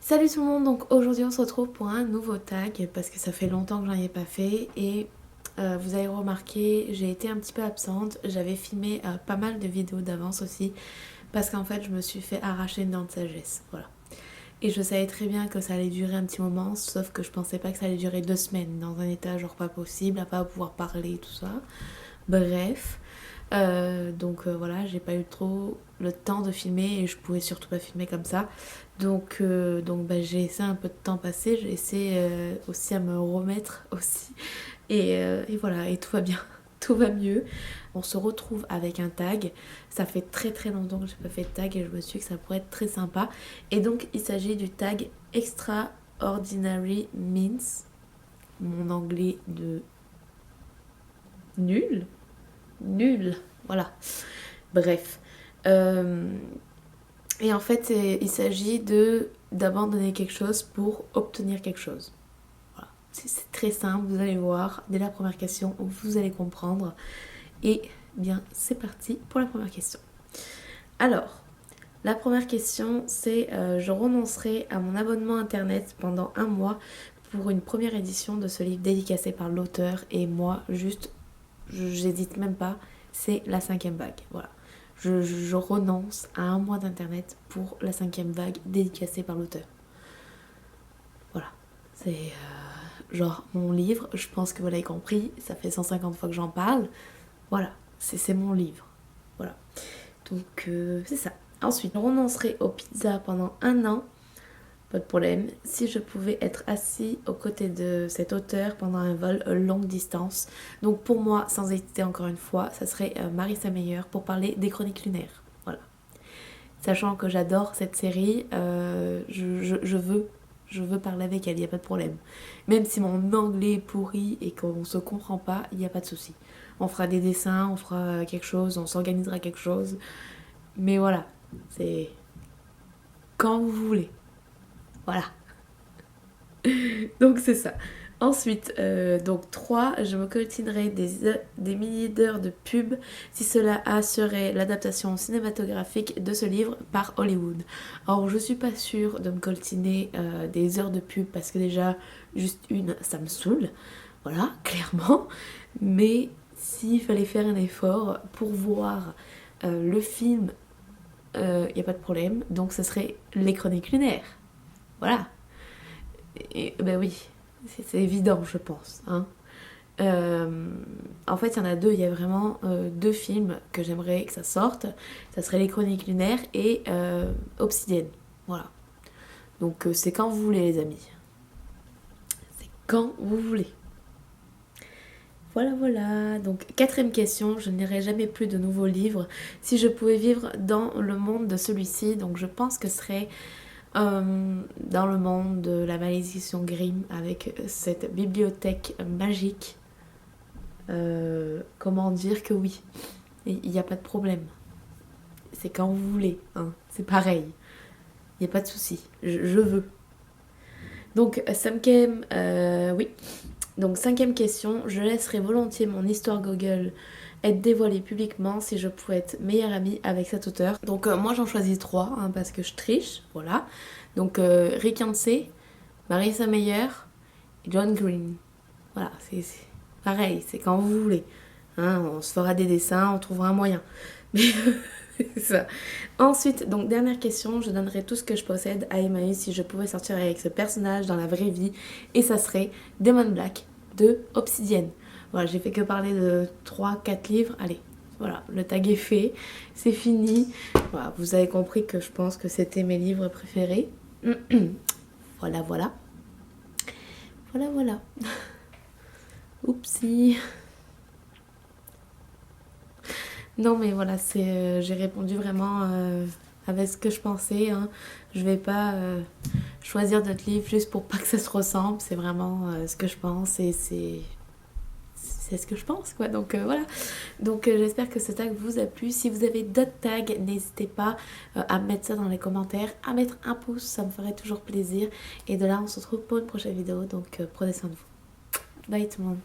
Salut tout le monde, donc aujourd'hui on se retrouve pour un nouveau tag parce que ça fait longtemps que j'en ai pas fait et vous avez remarqué, j'ai été un petit peu absente, j'avais filmé pas mal de vidéos d'avance aussi parce qu'en fait je me suis fait arracher une dent de sagesse, voilà. Et je savais très bien que ça allait durer un petit moment, sauf que je pensais pas que ça allait durer 2 semaines dans un état genre pas possible, à pas pouvoir parler et tout ça. Bref, voilà, j'ai pas eu trop le temps de filmer et je pouvais surtout pas filmer comme ça. J'ai laissé un peu de temps passer, j'ai essayé aussi à me remettre aussi. Et voilà, et tout va bien, tout va mieux. On se retrouve avec un tag. Ça fait très très longtemps que j'ai pas fait de tag et je me suis dit que ça pourrait être très sympa. Et donc il s'agit du tag Extraordinary Means. Mon anglais de nul. Nul, voilà. Bref. Euh, et en fait, il s'agit d'abandonner quelque chose pour obtenir quelque chose. Voilà. C'est très simple, vous allez voir. Dès la première question, vous allez comprendre. Et bien, c'est parti pour la première question. Alors, la première question, c'est je renoncerai à mon abonnement internet pendant un mois pour une première édition de ce livre dédicacé par l'auteur. Et moi, juste, j'hésite même pas, c'est la 5e vague. Voilà. Je renonce à un mois d'internet pour la 5e vague dédicacée par l'auteur. Voilà. C'est genre mon livre, je pense que vous l'avez compris, ça fait 150 fois que j'en parle. Voilà, c'est mon livre. Voilà. Donc c'est ça. Ensuite, je renoncerai aux pizzas pendant un an. Pas de problème. Si je pouvais être assis aux côtés de cet auteur pendant un vol longue distance. Donc pour moi, sans hésiter encore une fois, ça serait Marissa Meyer pour parler des Chroniques lunaires. Voilà. Sachant que j'adore cette série, je veux parler avec elle, il n'y a pas de problème. Même si mon anglais est pourri et qu'on ne se comprend pas, il n'y a pas de souci. On fera des dessins, on fera quelque chose, on s'organisera quelque chose. Mais voilà, c'est quand vous voulez. Voilà. Donc c'est ça. Ensuite, donc 3, je me coltinerai des milliers d'heures de pub si cela assurait l'adaptation cinématographique de ce livre par Hollywood. Alors je suis pas sûre de me coltiner des heures de pub parce que déjà, juste une, ça me saoule. Voilà, clairement. Mais s'il fallait faire un effort pour voir le film, il n'y a pas de problème. Donc ce serait Les Chroniques lunaires. Voilà. Et ben oui, c'est évident, je pense. Hein. En fait, il y en a deux. Il y a vraiment deux films que j'aimerais que ça sorte. Ça serait Les Chroniques lunaires et Obsidienne. Voilà. Donc, c'est quand vous voulez, les amis. C'est quand vous voulez. Voilà, voilà. Donc, 4e question. Je n'irai jamais plus de nouveaux livres. Si je pouvais vivre dans le monde de celui-ci, donc je pense que ce serait dans le monde de la malédiction Grimm avec cette bibliothèque magique. Comment dire que oui, il n'y a pas de problème. C'est quand vous voulez, hein. C'est pareil. Il n'y a pas de souci. Je veux. Donc, 5e, oui. Donc, 5e question. Je laisserai volontiers mon histoire Google être dévoilée publiquement si je pouvais être meilleure amie avec cet auteur. Donc, moi, j'en choisis 3 hein, parce que je triche. Voilà. Donc, Rick Yancey, Marissa Meyer et John Green. Voilà, c'est pareil, c'est quand vous voulez. Hein, on se fera des dessins, on trouvera un moyen. Mais c'est ça. Ensuite, donc dernière question, je donnerais tout ce que je possède à Emmaüs si je pouvais sortir avec ce personnage dans la vraie vie. Et ça serait Damon Black de Obsidienne. Voilà, j'ai fait que parler de 3-4 livres. Allez, voilà, le tag est fait, c'est fini. Voilà, vous avez compris que je pense que c'était mes livres préférés. Voilà, voilà. Voilà, voilà. Oupsie. Non mais voilà, j'ai répondu vraiment avec ce que je pensais. Hein. Je vais pas choisir d'autres livres juste pour pas que ça se ressemble. C'est vraiment ce que je pense et c'est ce que je pense quoi. Donc voilà. Donc j'espère que ce tag vous a plu. Si vous avez d'autres tags, n'hésitez pas à mettre ça dans les commentaires, à mettre un pouce, ça me ferait toujours plaisir. Et de là, on se retrouve pour une prochaine vidéo. Donc prenez soin de vous. Bye tout le monde.